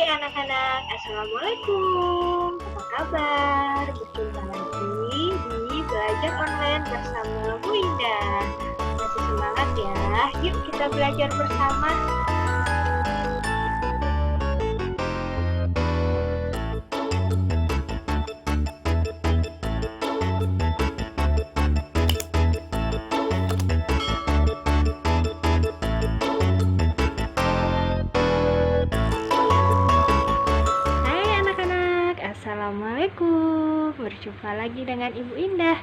anak-anak, Assalamualaikum. Apa kabar? Berjumpa lagi di Belajar Online bersama Bu Indah. Masih semangat ya? Yuk kita belajar bersama. Assalamualaikum, berjumpa lagi dengan Ibu Indah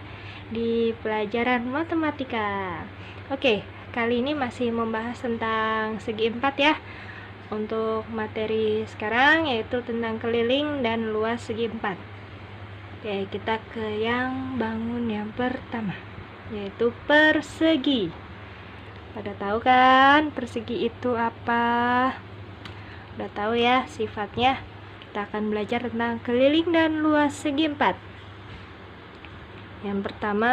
di pelajaran matematika. Oke, kali ini masih membahas tentang segi 4 ya. Untuk materi sekarang yaitu tentang keliling dan luas segi 4. Oke, kita ke yang bangun yang pertama, yaitu persegi. Pada tahu kan persegi itu apa? Udah tahu ya sifatnya? Kita akan belajar tentang keliling dan luas segi 4. Yang pertama,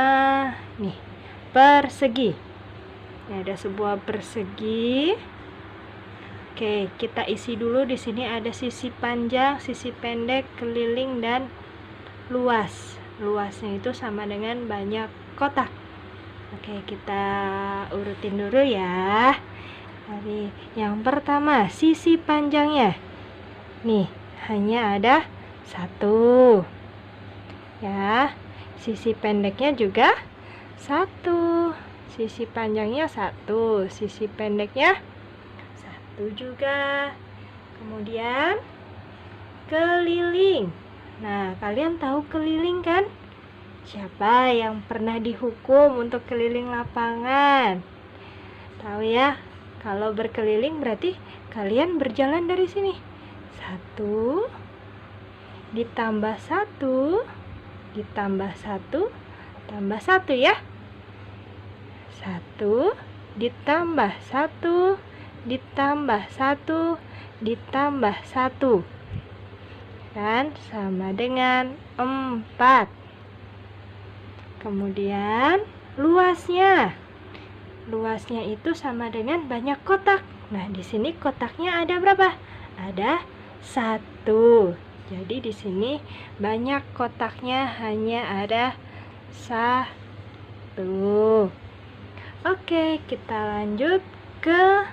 nih, persegi. Ini ada sebuah persegi. Oke, kita isi dulu. Di sini ada sisi panjang, sisi pendek, keliling, dan luas. Luasnya itu sama dengan banyak kotak. Oke, kita urutin dulu ya. Dari yang pertama, sisi panjangnya. Nih, hanya ada satu ya. Sisi pendeknya juga satu, sisi panjangnya satu, sisi pendeknya satu juga. Kemudian keliling. Nah, kalian tahu keliling kan? Siapa yang pernah dihukum untuk keliling lapangan? Tahu ya, kalau berkeliling berarti kalian berjalan dari sini. 1 ditambah 1 ditambah 1 tambah 1 ya. 1 ditambah 1 ditambah 1 ditambah 1 kan sama dengan 4. Kemudian luasnya itu sama dengan banyak kotak. Nah, di sini kotaknya ada berapa? Ada 1. Jadi di sini banyak kotaknya, hanya ada 1. Oke, kita lanjut ke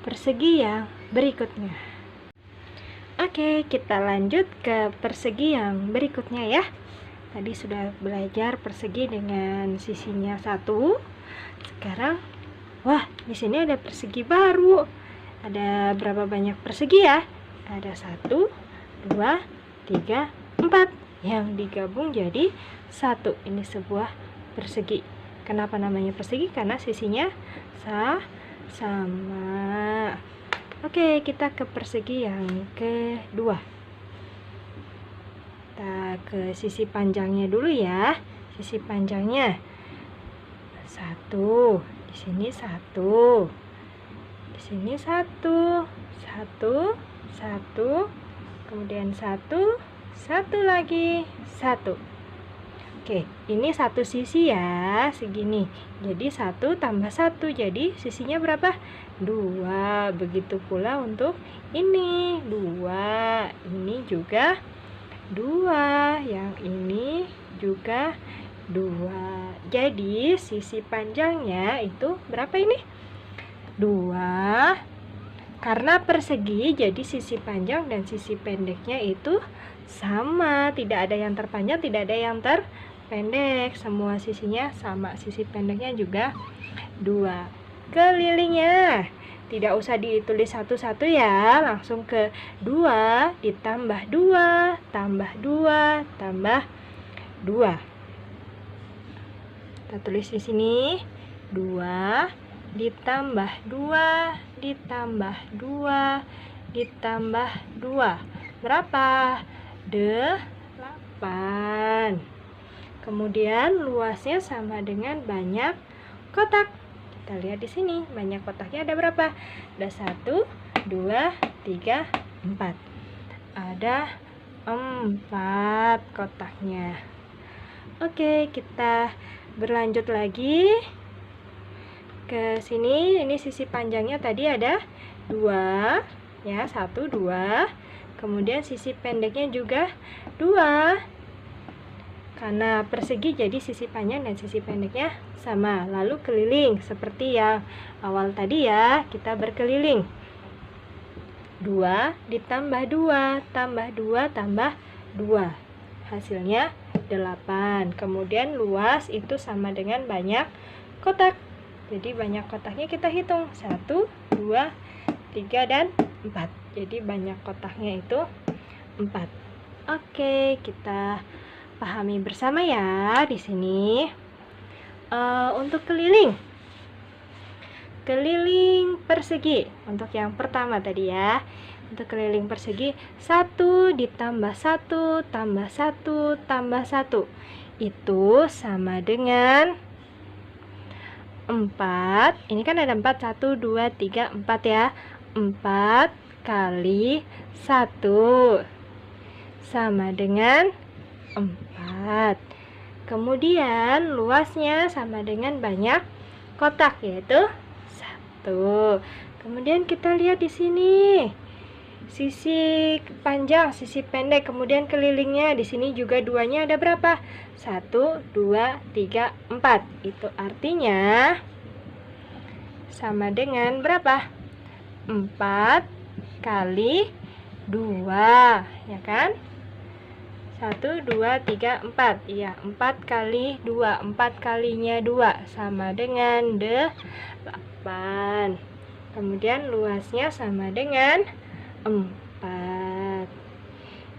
persegi yang berikutnya. Oke, kita lanjut ke persegi yang berikutnya ya. Tadi sudah belajar persegi dengan sisinya 1. Sekarang, wah, di sini ada persegi baru. Ada berapa banyak persegi ya? Ada 1, 2, 3, 4 yang digabung jadi 1. Ini sebuah persegi. Kenapa namanya persegi? Karena sisinya sama. Oke, kita ke persegi yang kedua. Kita ke sisi panjangnya dulu ya. Sisi panjangnya 1. Di sini 1. Di sini 1, 1, 1, kemudian 1, 1 lagi, 1. Oke, ini satu sisi ya, segini. Jadi 1 tambah 1, jadi sisinya berapa? 2. Begitu pula untuk ini, 2. Ini juga 2. Yang ini juga 2. Jadi sisi panjangnya itu berapa ini? 2. Karena persegi, jadi sisi panjang dan sisi pendeknya itu sama. Tidak ada yang terpanjang, tidak ada yang terpendek. Semua sisinya sama. Sisi pendeknya juga 2. Kelilingnya tidak usah ditulis satu-satu ya. Langsung ke 2 ditambah 2 tambah 2 tambah 2. Kita tulis di sini 2 ditambah 2 ditambah 2 ditambah 2 berapa? 8. Kemudian luasnya sama dengan banyak kotak. Kita lihat di sini banyak kotaknya ada berapa? Ada 1, 2, 3, 4. Ada 4 kotaknya. Oke, kita berlanjut lagi ke sini. Ini sisi panjangnya tadi ada 2. ya, 1, 2. Kemudian sisi pendeknya juga 2. Karena persegi jadi sisi panjang dan sisi pendeknya sama. Lalu keliling seperti yang awal tadi ya, kita berkeliling. 2 ditambah 2, tambah 2, tambah 2. Hasilnya 8. Kemudian luas itu sama dengan banyak kotak. Jadi banyak kotaknya kita hitung. 1, 2, 3, dan 4. Jadi banyak kotaknya itu 4. Oke, kita pahami bersama ya di sini. Untuk keliling persegi, untuk yang pertama tadi ya, untuk keliling persegi 1 ditambah 1 tambah 1 tambah 1 itu sama dengan 4. Ini kan ada 4, 1, 2, 3, 4 ya. 4 kali 1 sama dengan 4. Kemudian luasnya sama dengan banyak kotak, yaitu 1. Kemudian kita lihat di sini sisi panjang, sisi pendek, kemudian kelilingnya di sini juga 2-nya ada berapa? 1, 2, 3, 4. Itu artinya sama dengan berapa? 4 kali 2, ya kan? 1, 2, 3, 4. Iya, 4 kali 2. 4 kalinya 2 sama dengan 8. Kemudian luasnya sama dengan 4.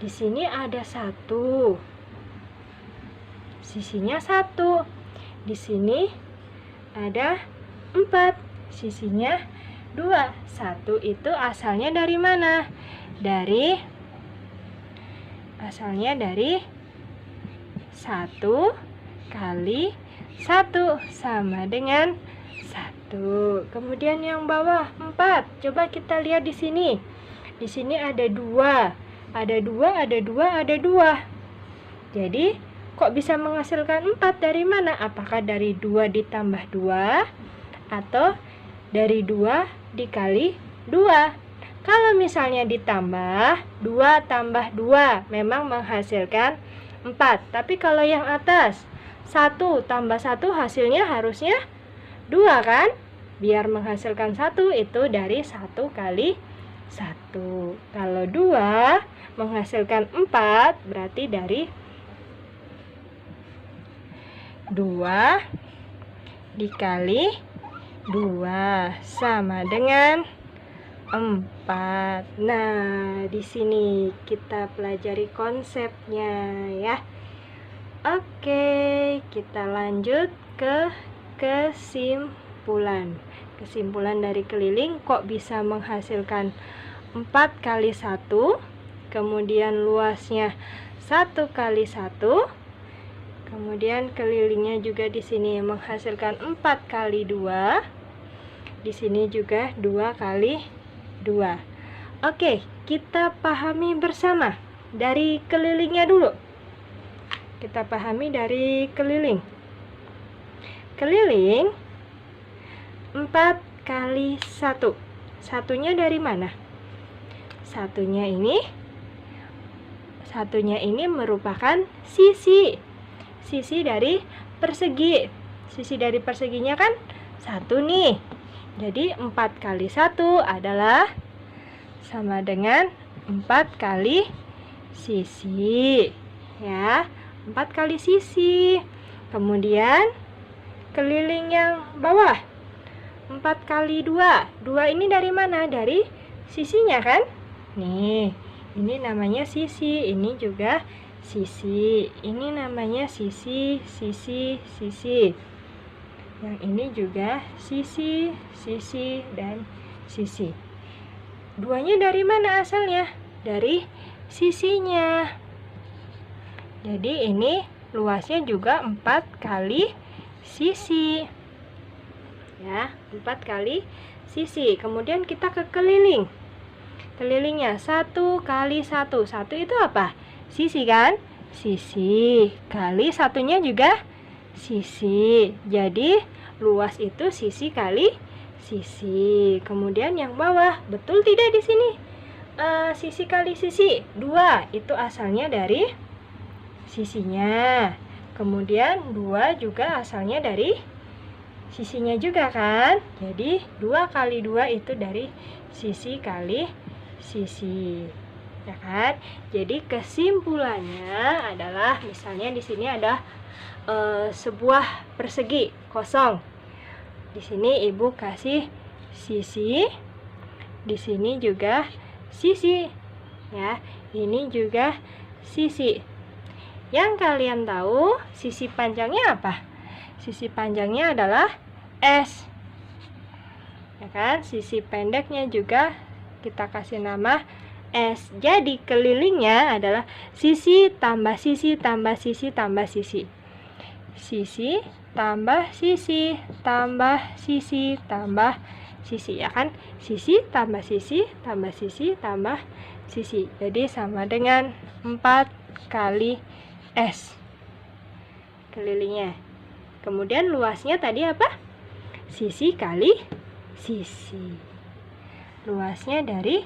Di sini ada 1. Sisinya 1. Di sini ada 4. Sisinya 2. 1 itu asalnya dari mana? Asalnya dari 1 kali 1 sama dengan 1. Kemudian yang bawah 4. Coba kita lihat di sini. Di sini ada 2. Ada 2, ada 2, ada 2. Jadi, kok bisa menghasilkan 4 dari mana? Apakah dari 2 ditambah 2 atau dari 2 dikali 2? Kalau misalnya ditambah 2 tambah 2 memang menghasilkan 4. Tapi kalau yang atas 1 tambah 1 hasilnya harusnya 2 kan? Biar menghasilkan 1 itu dari 1 kali 1. Kalau 2 menghasilkan 4 berarti dari 2 dikali 2 sama dengan 4. Nah, di sini kita pelajari konsepnya ya. Oke, kita lanjut ke kesimpulan. Kesimpulan dari keliling kok bisa menghasilkan 4 kali 1, kemudian luasnya 1 kali 1, kemudian kelilingnya juga di sini menghasilkan 4 kali 2, di sini juga 2 kali 2. Oke, kita pahami bersama dari kelilingnya dulu. Kita pahami dari keliling. Keliling 4 kali 1. Satunya dari mana? Satunya ini merupakan sisi. Sisi dari persegi. Sisi dari perseginya kan 1 nih. Jadi 4 kali 1 adalah sama dengan 4 kali sisi. Ya, 4 kali sisi. Kemudian keliling yang bawah 4 kali 2. 2 ini dari mana? Dari sisinya kan? Nih, ini namanya sisi, ini juga sisi. Ini namanya sisi, sisi, sisi. Yang ini juga sisi, sisi, dan sisi. 2-nya dari mana asalnya? Dari sisinya. Jadi ini luasnya juga 4 kali sisi. Ya, 4 kali sisi. Kemudian kita ke keliling. Kelilingnya 1 kali 1. 1 itu apa? Sisi kan? Sisi. Kali satunya juga sisi. Jadi luas itu sisi kali sisi. Kemudian yang bawah, betul tidak di sini? Sisi kali sisi 2 itu asalnya dari sisinya. Kemudian 2 juga asalnya dari sisinya juga kan. Jadi 2 kali 2 itu dari sisi kali sisi. Ya kan? Jadi kesimpulannya adalah misalnya di sini ada sebuah persegi kosong. Di sini Ibu kasih sisi, di sini juga sisi. Ya, ini juga sisi. Yang kalian tahu sisi panjangnya apa? Sisi panjangnya adalah S. Ya kan? Sisi pendeknya juga kita kasih nama S. Jadi kelilingnya adalah sisi tambah sisi tambah sisi tambah sisi. Sisi tambah sisi tambah sisi tambah sisi, ya kan? Sisi tambah sisi tambah sisi tambah sisi. Jadi sama dengan 4 kali S kelilingnya. Kemudian luasnya tadi apa? Sisi kali sisi. Luasnya dari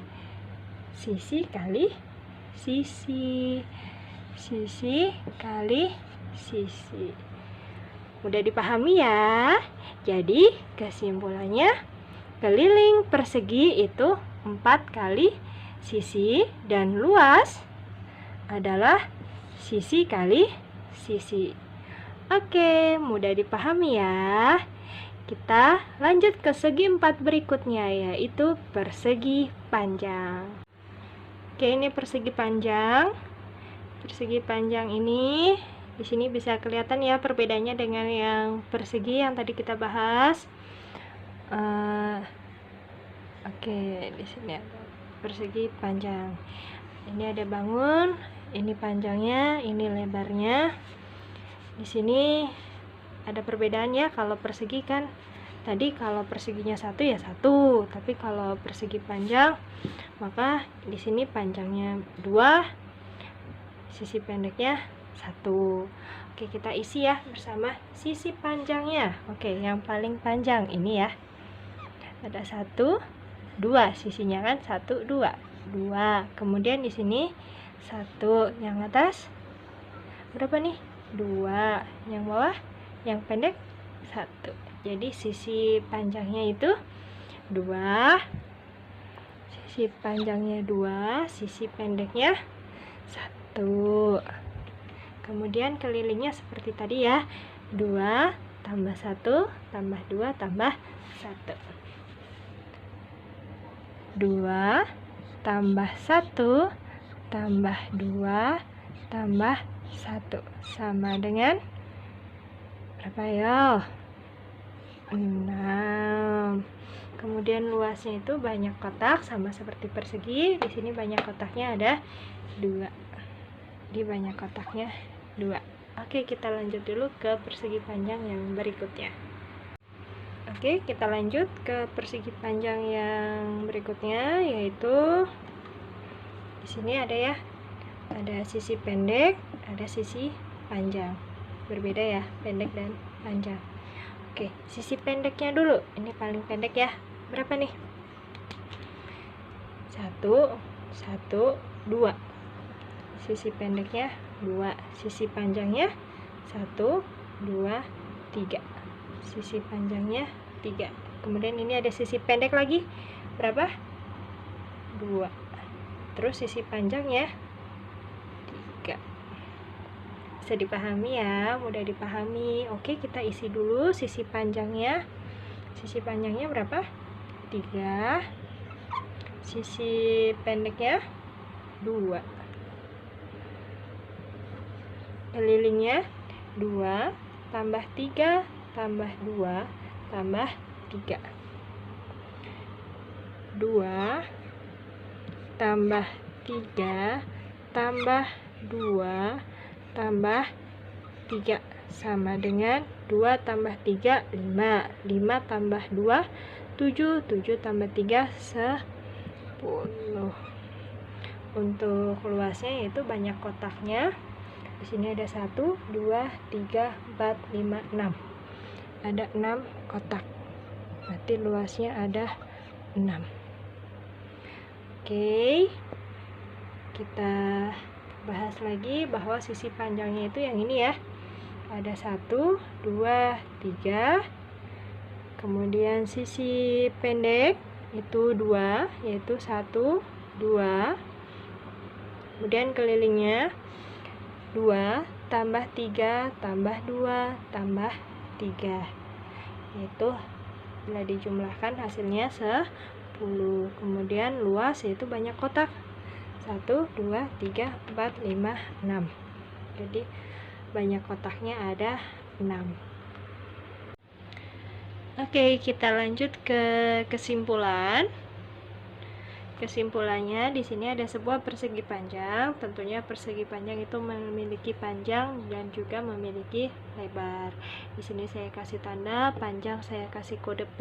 sisi kali sisi. Sisi kali sisi. Mudah dipahami ya. Jadi kesimpulannya keliling persegi itu 4 kali sisi dan luas adalah sisi kali sisi. Oke, mudah dipahami ya. Kita lanjut ke segi 4 berikutnya, yaitu persegi panjang. Oke, ini persegi panjang. Persegi panjang ini di sini bisa kelihatan ya perbedaannya dengan yang persegi yang tadi kita bahas. Oke, di sini ada persegi panjang. Ini ada bangun, ini panjangnya, ini lebarnya. Di sini ada perbedaan ya. Kalau persegi kan tadi kalau perseginya 1 ya 1, tapi kalau persegi panjang maka di sini panjangnya 2, sisi pendeknya 1. Oke, kita isi ya bersama sisi panjangnya. Oke, yang paling panjang ini ya. Ada 1, 2 sisinya kan 1, 2. 2. Kemudian di sini 1 yang atas berapa nih? 2. Yang bawah yang pendek 1. Jadi sisi panjangnya itu 2. Sisi panjangnya 2, sisi pendeknya 1. Kemudian kelilingnya seperti tadi ya. 2 tambah 1 tambah 2 tambah 1. 2 tambah 1 tambah 2 tambah 1 sama dengan berapa ya? 6. Kemudian luasnya itu banyak kotak sama seperti persegi. Di sini banyak kotaknya ada 2. Di banyak kotaknya 2. Oke, kita lanjut dulu ke persegi panjang yang berikutnya. Oke, kita lanjut ke persegi panjang yang berikutnya, yaitu di sini ada ya. Ada sisi pendek, ada sisi panjang. Berbeda ya, pendek dan panjang. Oke, sisi pendeknya dulu. Ini paling pendek ya. Berapa nih? 1, 1, 2. Sisi pendeknya 2. Sisi panjangnya 1, 2, 3. Sisi panjangnya 3. Kemudian ini ada sisi pendek lagi. Berapa? 2. Terus sisi panjangnya 3. Bisa dipahami ya, mudah dipahami. Oke, kita isi dulu sisi panjangnya. Sisi panjangnya berapa? 3. Sisi pendeknya 2. Kelilingnya 2 tambah 3 tambah 2 tambah 3. 2 tambah 3 tambah 2 tambah 3 sama dengan 2 tambah 3 5. 5 tambah 2 7. 7 tambah 3 10. Untuk luasnya yaitu banyak kotaknya. Di sini ada 1, 2, 3, 4, 5, 6. Ada 6 kotak. Berarti luasnya ada 6. Oke, kita bahas lagi bahwa sisi panjangnya itu yang ini ya. Ada 1, 2, 3. Kemudian sisi pendek itu 2, yaitu 1, 2. Kemudian kelilingnya 2 tambah 3 tambah 2 tambah 3, yaitu bila dijumlahkan hasilnya 10. Kemudian luas yaitu banyak kotak, 1, 2, 3, 4, 5, 6. Jadi banyak kotaknya ada 6. Oke, kita lanjut ke kesimpulan. Kesimpulannya di sini ada sebuah persegi panjang. Tentunya persegi panjang itu memiliki panjang dan juga memiliki lebar. Di sini saya kasih tanda panjang, saya kasih kode P,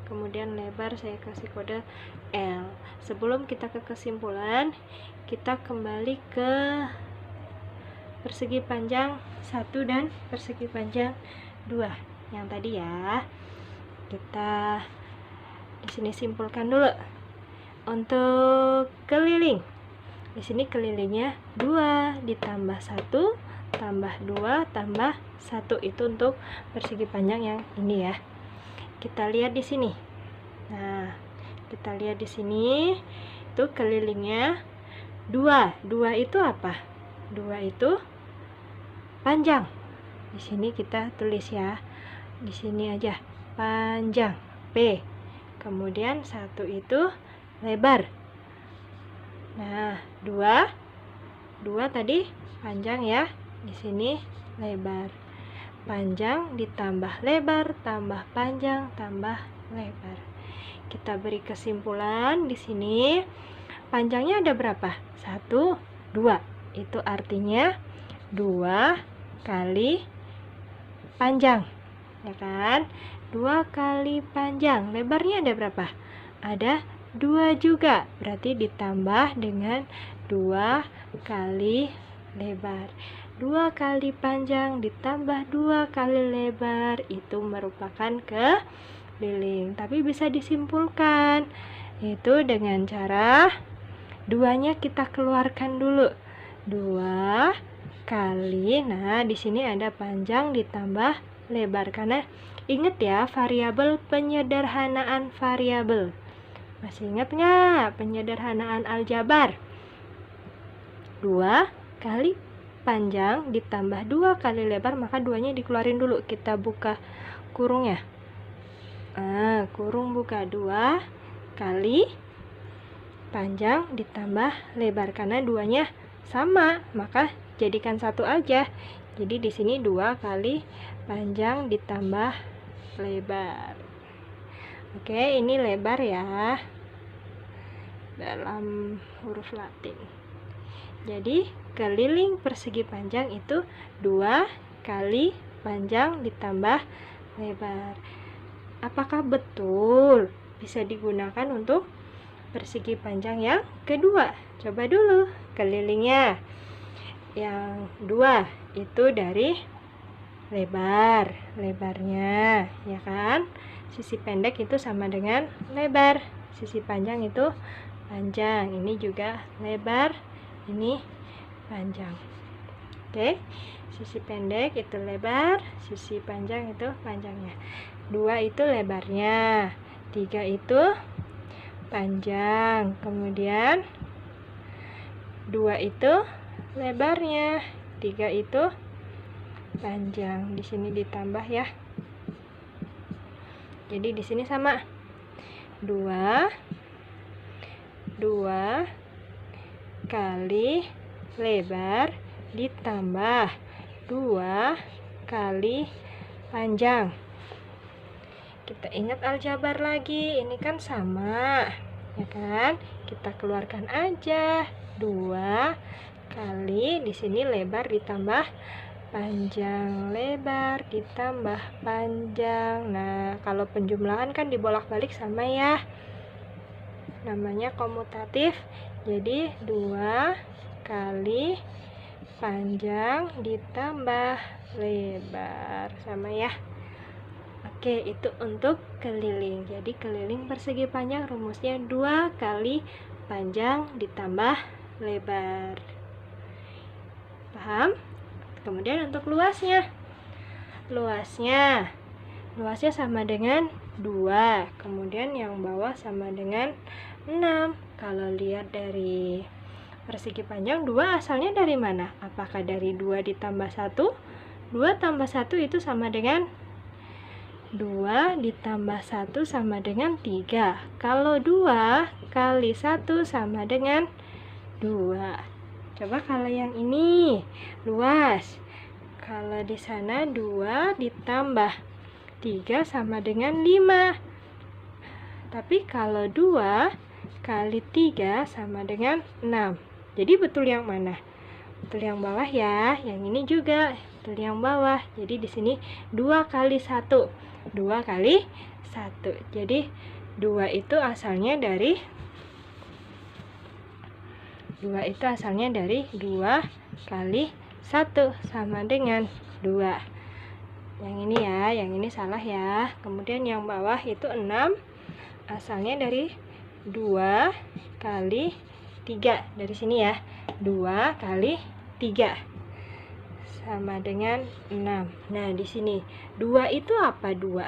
kemudian lebar saya kasih kode L. Sebelum kita ke kesimpulan, kita kembali ke persegi panjang 1 dan persegi panjang 2 yang tadi ya. Kita di sini simpulkan dulu. Untuk keliling, di sini kelilingnya 2 ditambah 1 tambah 2 tambah 1, itu untuk persegi panjang yang ini ya. Kita lihat di sini. Nah, kita lihat di sini itu kelilingnya 2. 2 itu apa? 2 itu panjang. Di sini kita tulis ya. Di sini aja panjang P. Kemudian 1 itu lebar. Nah, 2 tadi panjang ya. Di sini lebar. Panjang ditambah lebar tambah panjang tambah lebar. Kita beri kesimpulan di sini. Panjangnya ada berapa? 1, 2. Itu artinya 2 kali panjang. Ya kan? 2 kali panjang. Lebarnya ada berapa? Ada 2 juga, berarti ditambah dengan 2 kali lebar. 2 kali panjang ditambah 2 kali lebar, itu merupakan keliling. Tapi bisa disimpulkan itu dengan cara 2-nya kita keluarkan dulu. 2 kali, nah di sini ada panjang ditambah lebar, karena ingat ya, variabel penyederhanaan variabel. Masih ingat nggak penyederhanaan aljabar? 2 kali panjang ditambah 2 kali lebar, maka 2-nya dikeluarin dulu. Kita buka kurungnya. Kurung buka, 2 kali panjang ditambah lebar. Karena 2-nya sama, maka jadikan 1 aja. Jadi di sini 2 kali panjang ditambah lebar. Oke, ini lebar ya, dalam huruf Latin. Jadi keliling persegi panjang itu 2 kali panjang ditambah lebar. Apakah betul bisa digunakan untuk persegi panjang yang kedua? Coba dulu kelilingnya. Yang 2 itu dari lebarnya, ya kan? Sisi pendek itu sama dengan lebar, sisi panjang itu panjang. Ini juga lebar, ini panjang. Oke, sisi pendek itu lebar, sisi panjang itu panjangnya. 2 itu lebarnya, 3 itu panjang, kemudian 2 itu lebarnya, 3 itu panjang. Di sini ditambah ya. Jadi di sini sama 2 kali lebar ditambah 2 kali panjang. Kita ingat aljabar lagi, ini kan sama, ya kan? Kita keluarkan aja 2 kali, di sini lebar ditambah panjang, lebar ditambah panjang. Nah, kalau penjumlahan kan dibolak-balik sama ya, namanya komutatif. Jadi 2 kali panjang ditambah lebar, sama ya. Oke, itu untuk keliling. Jadi keliling persegi panjang rumusnya 2 kali panjang ditambah lebar. Paham? Kemudian untuk luasnya. Luasnya sama dengan 2. Kemudian yang bawah sama dengan 6. Kalau lihat dari persegi panjang, 2 asalnya dari mana? Apakah dari 2 ditambah 1? 2 tambah 1 itu sama dengan 2 ditambah 1 sama dengan 3. Kalau 2 kali 1 sama dengan 2. Coba kalau yang ini luas. Kalau di sana 2 ditambah 3 sama dengan 5. Tapi kalau 2 kali 3 sama dengan 6. Jadi betul yang mana? Betul yang bawah ya. Yang ini juga betul yang bawah. Jadi di sini 2 kali 1. 2 kali 1. Jadi 2 itu asalnya dari 2 kali 1 sama dengan 2. Yang ini ya, yang ini salah ya. Kemudian yang bawah itu 6 asalnya dari 2 kali 3. Dari sini ya, 2 kali 3 sama dengan 6. Nah, di sini 2 itu apa? 2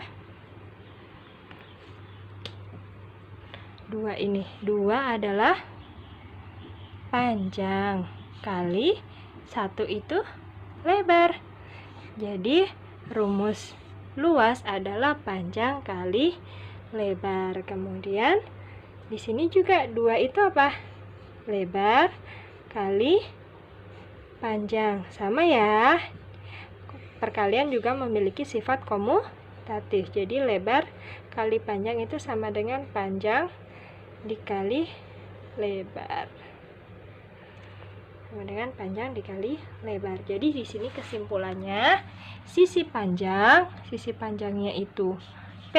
ini, 2 adalah panjang kali 1 itu lebar. Jadi rumus luas adalah panjang kali lebar. Kemudian di sini juga 2 itu apa? Lebar kali panjang. Sama ya. Perkalian juga memiliki sifat komutatif. Jadi lebar kali panjang itu sama dengan panjang dikali lebar. Sama dengan panjang dikali lebar. Jadi di sini kesimpulannya, sisi panjangnya itu P,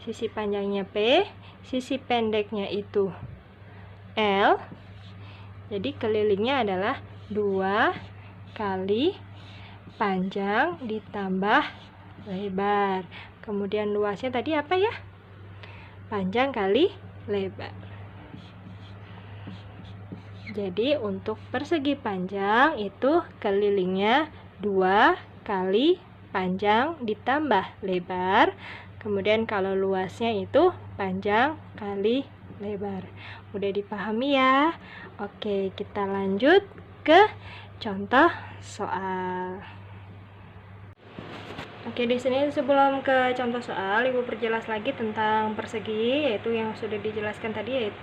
sisi panjangnya P, sisi pendeknya itu L. Jadi kelilingnya adalah 2 kali panjang ditambah lebar. Kemudian luasnya tadi apa ya? Panjang kali lebar. Jadi untuk persegi panjang itu kelilingnya 2 kali panjang ditambah lebar. Kemudian kalau luasnya itu panjang kali lebar. Udah dipahami ya? Oke, kita lanjut ke contoh soal. Oke, di sini sebelum ke contoh soal, Ibu perjelas lagi tentang persegi, yaitu yang sudah dijelaskan tadi, yaitu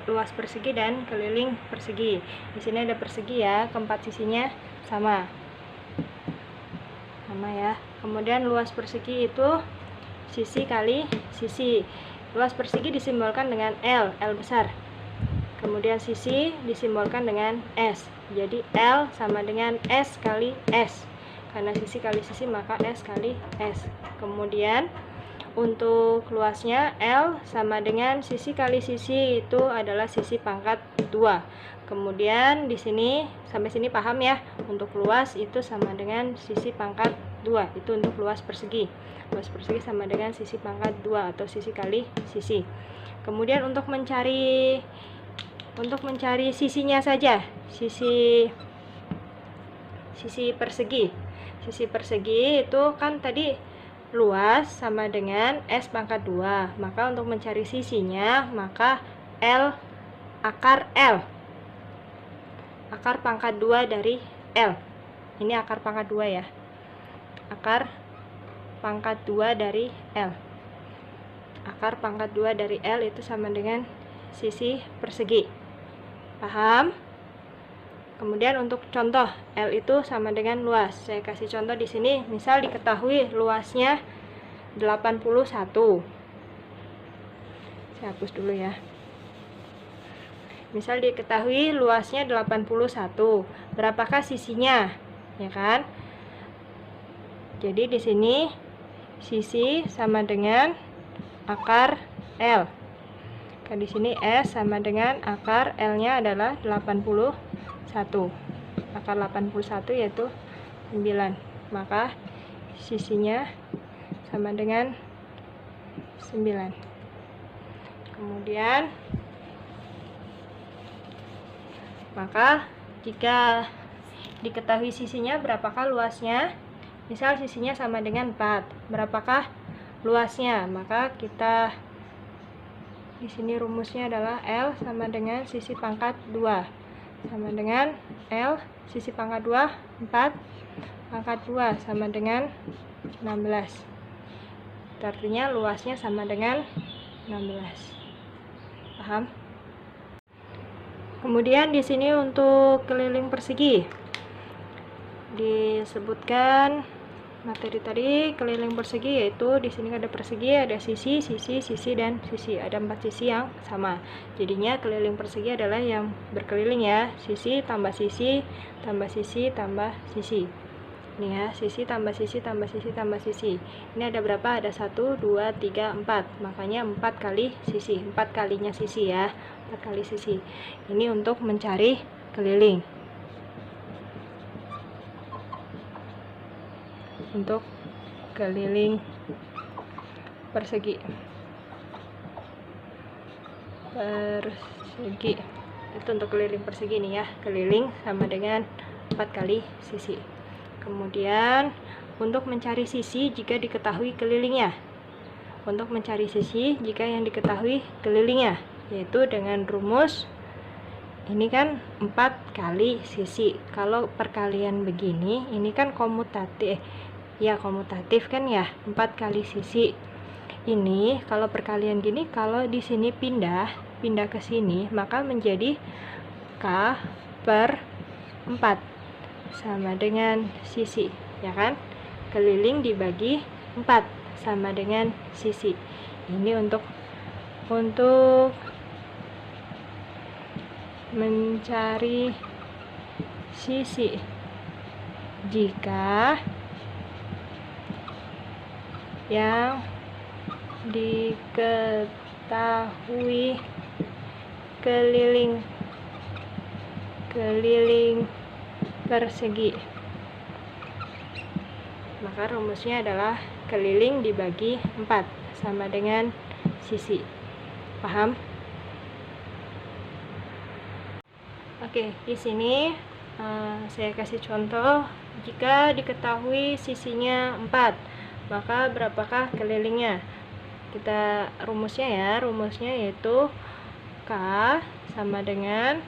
luas persegi dan keliling persegi. Di sini ada persegi ya, keempat sisinya sama ya. Kemudian luas persegi itu sisi kali sisi. Luas persegi disimbolkan dengan L besar. Kemudian sisi disimbolkan dengan S. Jadi L sama dengan S kali S. Karena sisi kali sisi maka S kali S. Kemudian untuk luasnya L sama dengan sisi kali sisi, itu adalah sisi pangkat 2. Kemudian di sini sampai sini paham ya. Untuk luas itu sama dengan sisi pangkat 2. Itu untuk luas persegi. Luas persegi sama dengan sisi pangkat 2 atau sisi kali sisi. Kemudian untuk mencari sisinya saja, sisi persegi. Sisi persegi itu kan tadi luas sama dengan S pangkat 2. Maka untuk mencari sisinya, maka L akar L. Akar pangkat 2 dari L. Ini akar pangkat 2 ya. Akar pangkat 2 dari L. Akar pangkat 2 dari L itu sama dengan sisi persegi. Paham? Kemudian untuk contoh, L itu sama dengan luas. Saya kasih contoh di sini, misal diketahui luasnya 81. Saya hapus dulu ya. Misal diketahui luasnya 81. Berapakah sisinya? Ya kan? Jadi di sini sisi sama dengan akar L. Di sini S sama dengan akar L-nya adalah 81. Akar 81 yaitu 9. Maka sisinya sama dengan 9. Kemudian maka jika diketahui sisinya berapakah luasnya, misal sisinya sama dengan 4, berapakah luasnya, maka kita di sini rumusnya adalah L sama dengan sisi pangkat 2 sama dengan L sisi pangkat 2 4 pangkat 2 sama dengan 16. Artinya luasnya sama dengan 16. Paham? Kemudian di sini untuk keliling persegi disebutkan materi tadi keliling persegi, yaitu di sini ada persegi, ada sisi, dan sisi. Ada 4 sisi yang sama. Jadinya keliling persegi adalah yang berkeliling ya, sisi tambah sisi tambah sisi tambah sisi. Ini ya, sisi tambah sisi tambah sisi tambah sisi. Ini ada berapa? Ada 1 2 3 4. Makanya 4 kali sisi, 4 kalinya sisi ya. 4 kali sisi. Ini untuk mencari keliling. Untuk keliling persegi. Itu untuk keliling persegi nih ya. Keliling sama dengan 4 kali sisi. Kemudian untuk mencari sisi jika diketahui kelilingnya. Untuk mencari sisi jika yang diketahui kelilingnya, yaitu dengan rumus ini kan 4 kali sisi. Kalau perkalian begini, ini kan komutatif. Ya, komutatif kan ya, 4 kali sisi. Ini kalau perkalian gini, kalau di sini pindah ke sini, maka menjadi K per 4 sama dengan sisi, ya kan? Keliling dibagi 4 sama dengan sisi. Ini untuk mencari sisi jika yang diketahui keliling persegi. Maka rumusnya adalah keliling dibagi 4 sama dengan sisi. Paham? Oke, di sini saya kasih contoh. Jika diketahui sisinya 4, maka berapakah kelilingnya? Kita rumusnya ya, rumusnya yaitu K sama dengan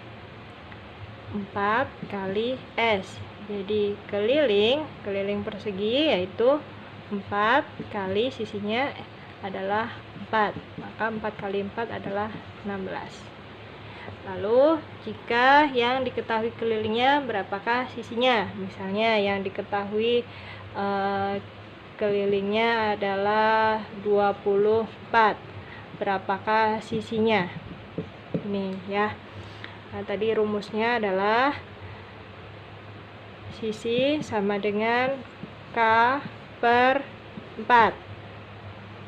4 kali S. Jadi keliling persegi yaitu 4 kali sisinya adalah 4. Maka 4 kali 4 adalah 16. Lalu jika yang diketahui kelilingnya berapakah sisinya? Misalnya yang diketahui kelilingnya adalah 24. Berapakah sisinya? Ini ya. Nah, tadi rumusnya adalah sisi sama dengan K per 4.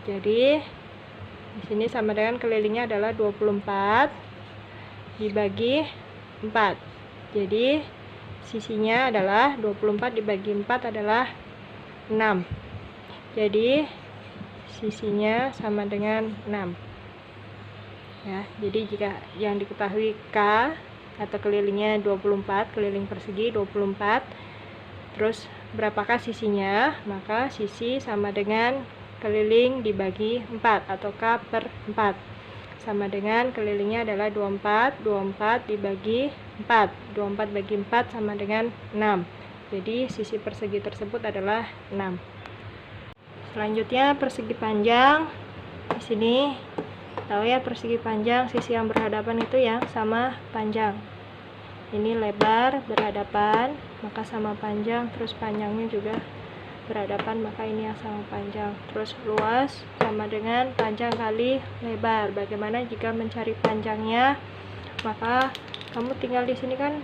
Jadi di sini sama dengan kelilingnya adalah 24 dibagi 4. Jadi sisinya adalah 24 dibagi 4 adalah 6. Jadi sisinya sama dengan 6. Ya, jadi jika yang diketahui K atau kelilingnya 24, keliling persegi 24, terus berapakah sisinya? Maka sisi sama dengan keliling dibagi 4 atau K per 4 sama dengan kelilingnya adalah 24 dibagi 4. 24 bagi 4 sama dengan 6. Jadi sisi persegi tersebut adalah 6. Selanjutnya persegi panjang. Di sini tahu ya, persegi panjang sisi yang berhadapan itu yang sama panjang. Ini lebar berhadapan, maka sama panjang, terus panjangnya juga berhadapan, maka ini yang sama panjang. Terus luas sama dengan panjang kali lebar. Bagaimana jika mencari panjangnya? Maka kamu tinggal di sini kan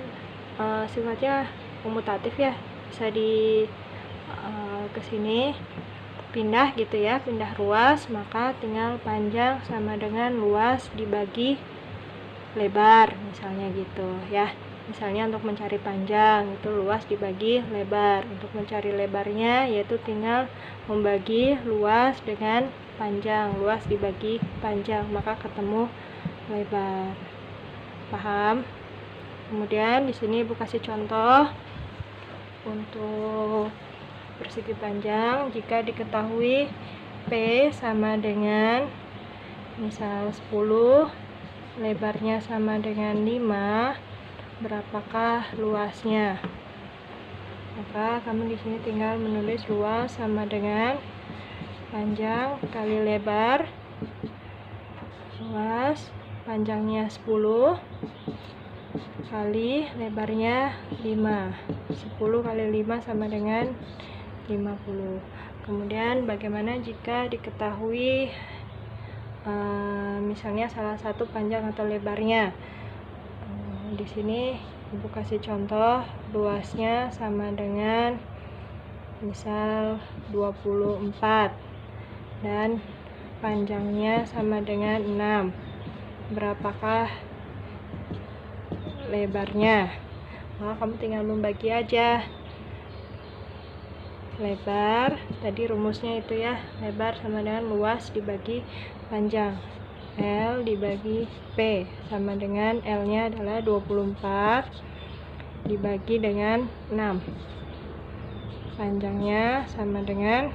sifatnya komutatif ya, bisa di ke sini pindah gitu ya, pindah ruas, maka tinggal panjang sama dengan luas dibagi lebar, misalnya gitu ya. Misalnya untuk mencari panjang itu luas dibagi lebar. Untuk mencari lebarnya yaitu tinggal membagi luas dengan panjang. Luas dibagi panjang, maka ketemu lebar. Paham? Kemudian di sini Ibu kasih contoh untuk persegi panjang. Jika diketahui P sama dengan misal 10, lebarnya sama dengan 5, berapakah luasnya? Maka kamu di sini tinggal menulis luas sama dengan panjang kali lebar. Luas panjangnya 10 kali lebarnya 5. 10 kali 5 sama dengan 50. Kemudian bagaimana jika diketahui misalnya salah satu panjang atau lebarnya? Di sini Ibu kasih contoh luasnya sama dengan misal 24 dan panjangnya sama dengan 6. Berapakah lebarnya? Maka kamu tinggal membagi aja. Lebar, tadi rumusnya itu ya, lebar sama dengan luas dibagi panjang. L dibagi P sama dengan L nya adalah 24 dibagi dengan 6. Panjangnya sama dengan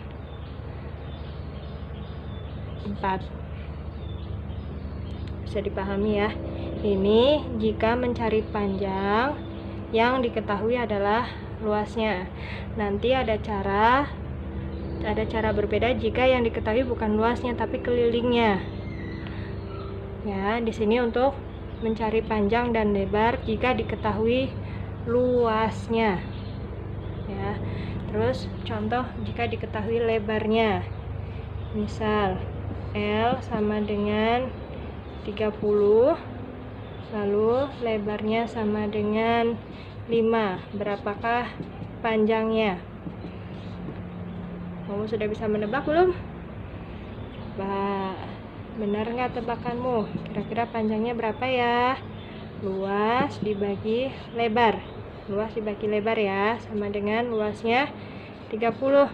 4. Bisa dipahami ya. Ini jika mencari panjang yang diketahui adalah luasnya. Nanti ada cara berbeda jika yang diketahui bukan luasnya tapi kelilingnya. Ya, di sini untuk mencari panjang dan lebar jika diketahui luasnya. Ya. Terus contoh jika diketahui lebarnya. Misal L sama dengan 30, lalu lebarnya sama dengan 5. Berapakah panjangnya? Kamu sudah bisa menebak belum? Benar nggak tebakanmu? Kira-kira panjangnya berapa ya? Luas dibagi lebar. Luas dibagi lebar ya, sama dengan luasnya 30.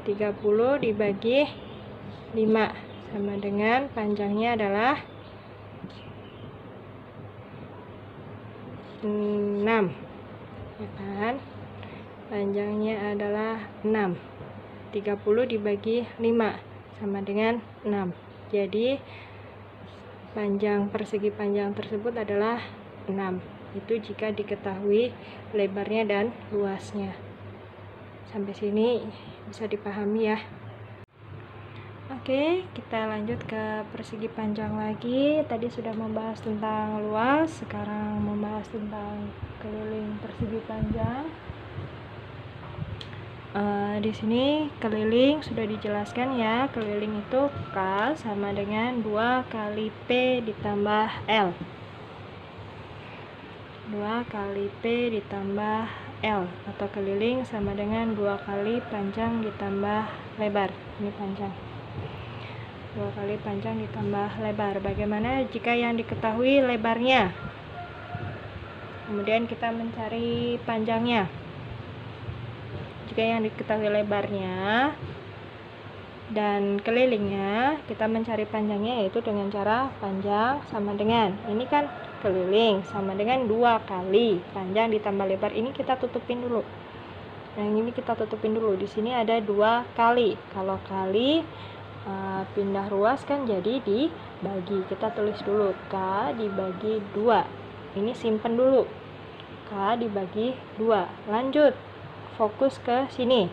30 dibagi 5 sama dengan panjangnya adalah 6. Ya kan? Panjangnya adalah 6. 30 dibagi 5 sama dengan 6. Jadi panjang persegi panjang tersebut adalah 6. Itu jika diketahui lebarnya dan luasnya. Sampai sini bisa dipahami ya. Oke, kita lanjut ke persegi panjang lagi. Tadi sudah membahas tentang luas, sekarang membahas tentang keliling persegi panjang. Di sini keliling sudah dijelaskan ya. Keliling itu K sama dengan 2 kali P ditambah L. 2 kali P ditambah L, atau keliling sama dengan 2 kali panjang ditambah lebar. Ini panjang. 2 kali panjang ditambah lebar. Bagaimana jika yang diketahui lebarnya? Kemudian kita mencari panjangnya. Jika yang diketahui lebarnya dan kelilingnya, kita mencari panjangnya yaitu dengan cara panjang sama dengan, ini kan keliling sama dengan 2 kali panjang ditambah lebar. Ini kita tutupin dulu. Yang ini kita tutupin dulu. Di sini ada 2 kali. Kalau kali pindah ruas kan jadi dibagi. Kita tulis dulu K dibagi 2. Ini simpen dulu. K dibagi 2. Lanjut. Fokus ke sini.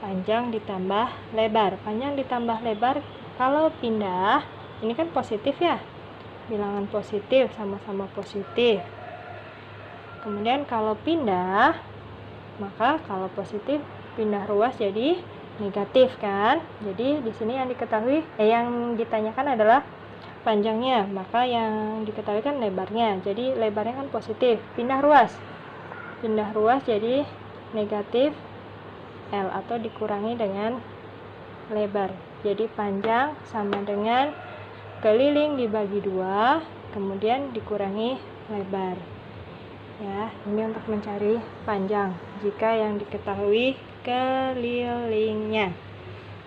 Panjang ditambah lebar. Panjang ditambah lebar kalau pindah, ini kan positif ya. Bilangan positif, sama-sama positif. Kemudian kalau pindah, maka kalau positif pindah ruas jadi negatif kan. Jadi di sini yang diketahui yang ditanyakan adalah panjangnya, maka yang diketahui kan lebarnya. Jadi lebarnya kan positif. Pindah ruas. Pindah ruas jadi negatif L atau dikurangi dengan lebar. Jadi panjang sama dengan keliling dibagi 2, kemudian dikurangi lebar. Ya, ini untuk mencari panjang jika yang diketahui kelilingnya.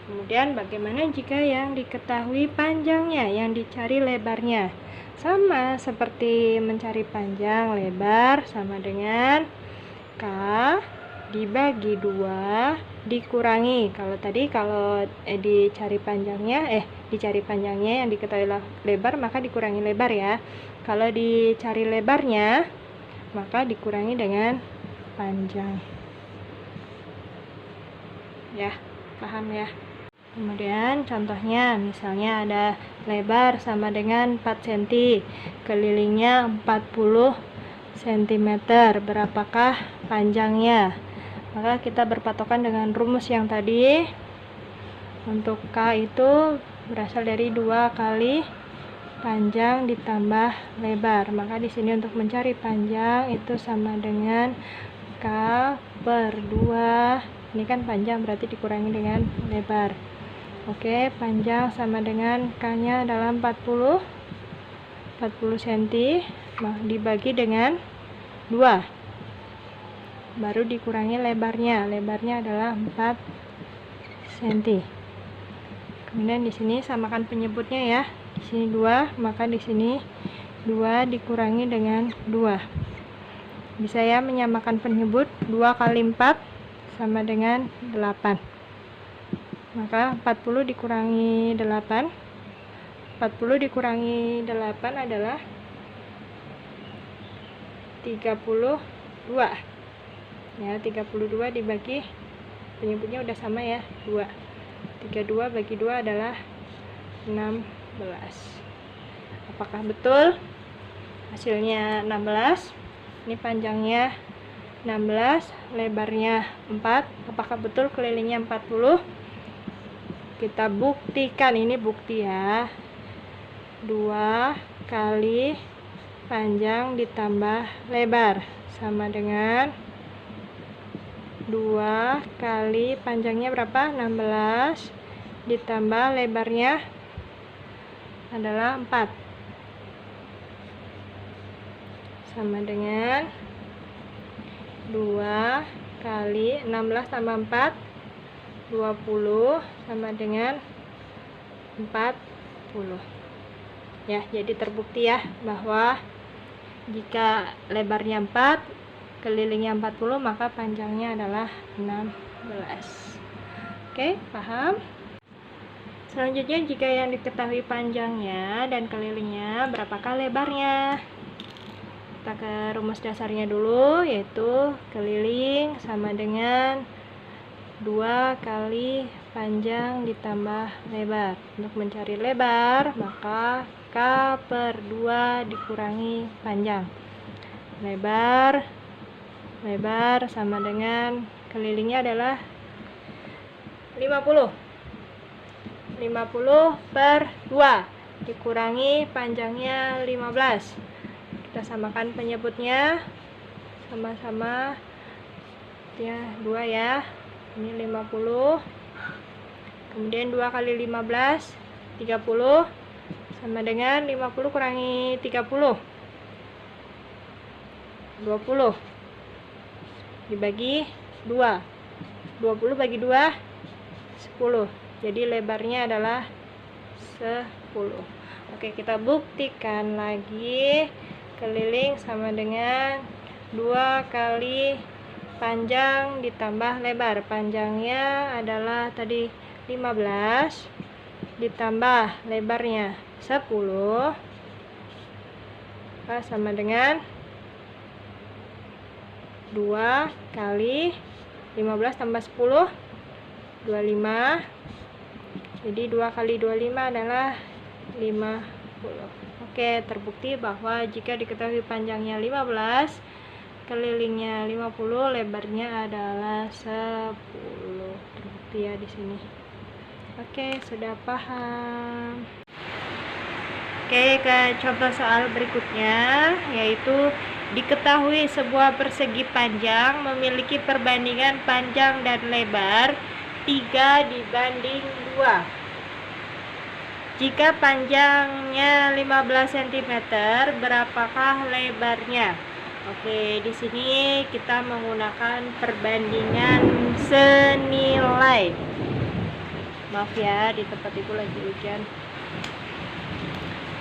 Kemudian bagaimana jika yang diketahui panjangnya, yang dicari lebarnya? Sama seperti mencari panjang, lebar sama dengan K dibagi 2 dikurangi. Kalau tadi dicari panjangnya yang diketahui lebar, maka dikurangi lebar ya. Kalau dicari lebarnya, maka dikurangi dengan panjang. Ya, paham ya? Kemudian contohnya misalnya ada lebar sama dengan 4 cm, kelilingnya 40 cm. Berapakah panjangnya? Maka kita berpatokan dengan rumus yang tadi. Untuk K itu berasal dari 2 kali panjang ditambah lebar. Maka di sini untuk mencari panjang itu sama dengan K per 2. Ini kan panjang berarti dikurangi dengan lebar. Oke, panjang sama dengan K-nya adalah 40 cm dibagi dengan 2. Baru dikurangi lebarnya. Lebarnya adalah 4 cm. Kemudian di sini samakan penyebutnya ya. Di sini 2, maka di sini 2 dikurangi dengan 2. Bisa ya menyamakan penyebut. 2 kali 4 sama dengan 8. Maka 40 dikurangi 8. 40 dikurangi 8 adalah 32. Ya, 32 dibagi penyebutnya udah sama ya, 2. 32 bagi 2 adalah 16. Apakah betul hasilnya 16? Ini panjangnya 16, lebarnya 4. Apakah betul kelilingnya 40? Kita buktikan, ini bukti ya. 2 kali panjang ditambah lebar sama dengan 2 kali panjangnya berapa? 16 ditambah lebarnya adalah 4 sama dengan 2 kali 16 tambah 4 20 sama dengan 40 ya. Jadi terbukti ya bahwa jika lebarnya 4, kelilingnya 40, maka panjangnya adalah 16. Oke, paham? Selanjutnya jika yang diketahui panjangnya dan kelilingnya, berapakah lebarnya? Kita ke rumus dasarnya dulu, yaitu keliling sama dengan 2 kali panjang ditambah lebar. Untuk mencari lebar, maka K per 2 dikurangi panjang. Lebar sama dengan kelilingnya adalah 50 per 2 dikurangi panjangnya 15. Kita samakan penyebutnya, sama-sama ya 2 ya. Ini 50, kemudian 2 kali 15 30 sama dengan 50 kurangi 30 20 dibagi 2. 20 bagi 2 10. Jadi lebarnya adalah 10. Oke, kita buktikan lagi. Keliling sama dengan 2 kali panjang ditambah lebar. Panjangnya adalah tadi 15 ditambah lebarnya 10 sama dengan 2 kali 15 tambah 10 25. Jadi 2 kali 25 adalah 50. Oke, terbukti bahwa jika diketahui panjangnya 15, kelilingnya 50, lebarnya adalah 10. Terbukti ya di sini. Oke, sudah paham. Oke, ke contoh soal berikutnya, yaitu diketahui sebuah persegi panjang memiliki perbandingan panjang dan lebar 3 dibanding 2. Jika panjangnya 15 cm, berapakah lebarnya? Oke, di sini kita menggunakan perbandingan senilai. Maaf ya, di tempat ibu lagi hujan.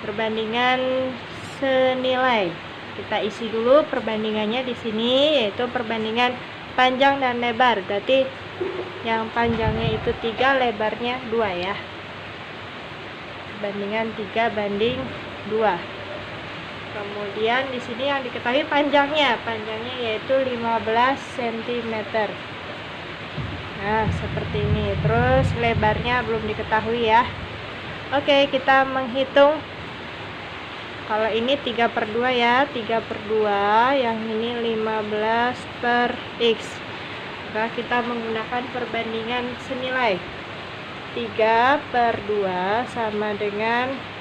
Perbandingan senilai. Kita isi dulu perbandingannya di sini, yaitu perbandingan panjang dan lebar. Berarti yang panjangnya itu 3, lebarnya 2 ya. Perbandingan 3 banding 2. Kemudian di sini yang diketahui panjangnya yaitu 15 cm. Nah, seperti ini. Terus lebarnya belum diketahui ya. Oke, kita menghitung. Kalau ini 3/2 ya, 3/2, yang ini 15/x. Maka kita menggunakan perbandingan senilai. 3/2 sama dengan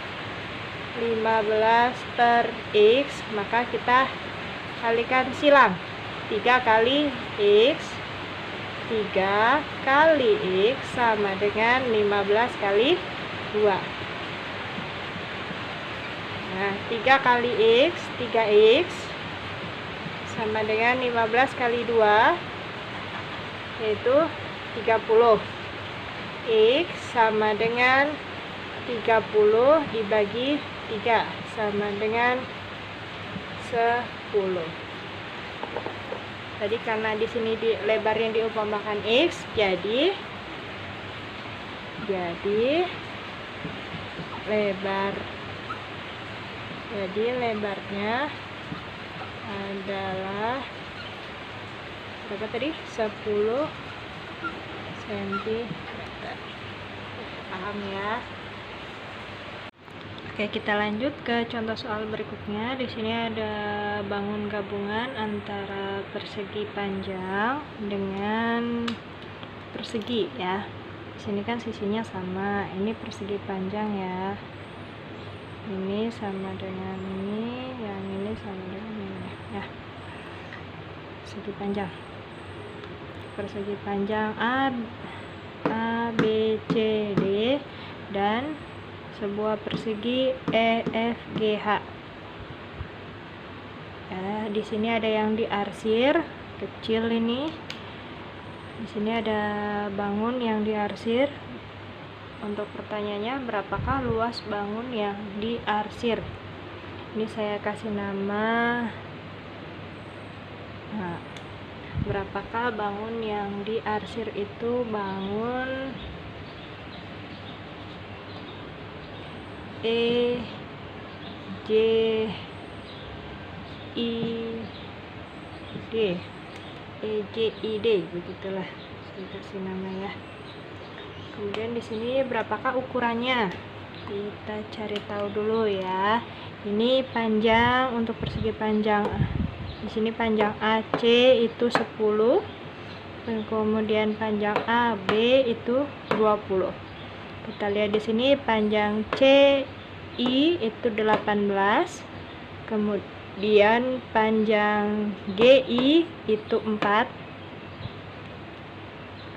15/x, maka kita kalikan silang. 3 kali x, 3 kali x sama dengan 15 kali 2. Nah, 3 kali x, 3x sama dengan 15 kali 2, yaitu 30. X sama dengan 30 dibagi 3 sama dengan 10. Tadi karena di sini lebarnya diumpamakan x, jadi lebarnya adalah berapa tadi? 10 cm. Paham ya? Oke, kita lanjut ke contoh soal berikutnya. Di sini ada bangun gabungan antara persegi panjang dengan persegi ya. Di sini kan sisinya sama. Ini persegi panjang ya. Ini sama dengan ini, yang ini sama dengan ini ya. Persegi panjang. Persegi panjang A, B, C, D dan sebuah persegi EFGH. Ya, di sini ada yang diarsir kecil ini. Di sini ada bangun yang diarsir. Untuk pertanyaannya, berapakah luas bangun yang diarsir? Ini saya kasih nama. Nah, berapakah bangun yang diarsir itu? Bangun E, J, I, D, E, J, I, D, begitulah saya kasih nama ya. Kemudian di sini berapakah ukurannya? Kita cari tahu dulu ya. Ini panjang untuk persegi panjang. Di sini panjang AC itu 10. Dan kemudian panjang AB itu 20. Kita lihat di sini panjang CI itu 18. Kemudian panjang GI itu 4.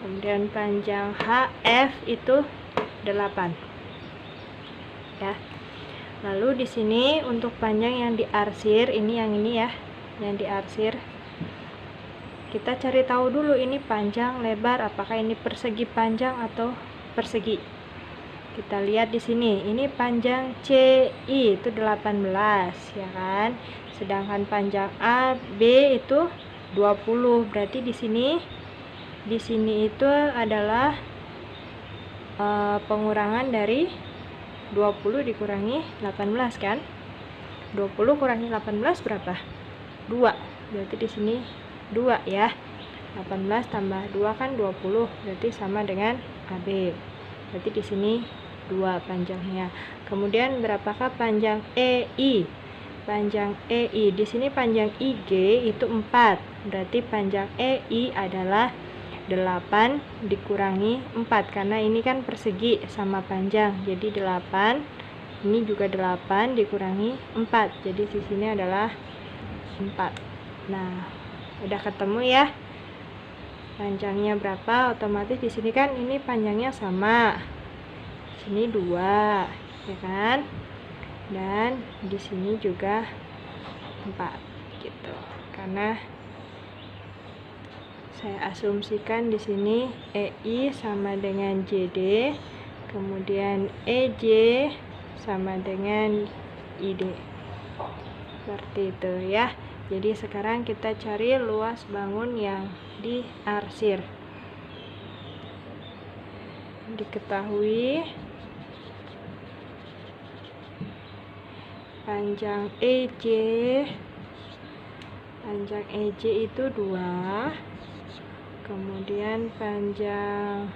Kemudian panjang HF itu 8. Ya. Lalu di sini untuk panjang yang diarsir, ini yang ini ya, yang diarsir. Kita cari tahu dulu ini panjang, lebar, apakah ini persegi panjang atau persegi. Kita lihat di sini, ini panjang CI itu 18 ya kan. Sedangkan panjang AB itu 20. Berarti di sini itu adalah pengurangan dari 20 dikurangi 18 kan. 20 kurangi 18 berapa? 2. Berarti di sini 2 ya. 18 tambah 2 kan 20. Berarti sama dengan AB. Berarti di sini 2 panjangnya. Kemudian berapakah panjang EI? Panjang EI di sini panjang IG itu 4. Berarti panjang EI adalah 8 dikurangi 4 karena ini kan persegi sama panjang. Jadi 8. Ini juga 8 dikurangi 4. Jadi di sini adalah 4. Nah, udah ketemu ya. Panjangnya berapa? Otomatis di sini kan ini panjangnya sama. Sini 2 ya kan, dan di sini juga 4. gitu. Karena saya asumsikan di sini EI sama dengan JD, kemudian EJ sama dengan ID. Seperti itu ya. Jadi sekarang kita cari luas bangun yang diarsir. Diketahui panjang EJ itu 2, kemudian panjang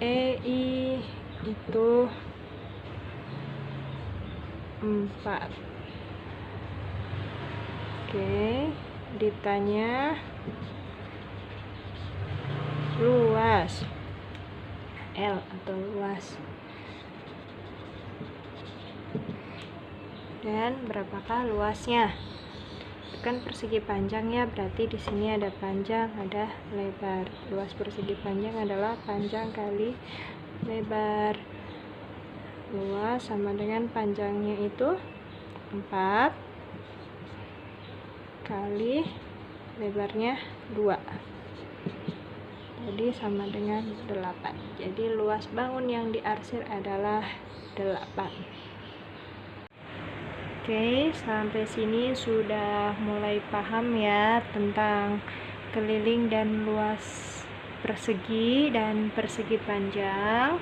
EI itu 4. Oke, ditanya luas L atau luas, dan berapakah luasnya? Kan persegi panjang ya, berarti di sini ada panjang, ada lebar. Luas persegi panjang adalah panjang kali lebar. Luas sama dengan panjangnya itu 4 kali lebarnya 2, jadi sama dengan 8. Jadi luas bangun yang diarsir adalah 8. Oke, sampai sini sudah mulai paham ya tentang keliling dan luas persegi dan persegi panjang.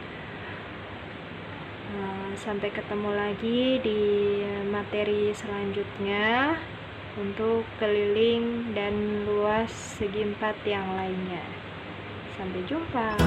Sampai ketemu lagi di materi selanjutnya untuk keliling dan luas segi 4 yang lainnya. Sampai jumpa.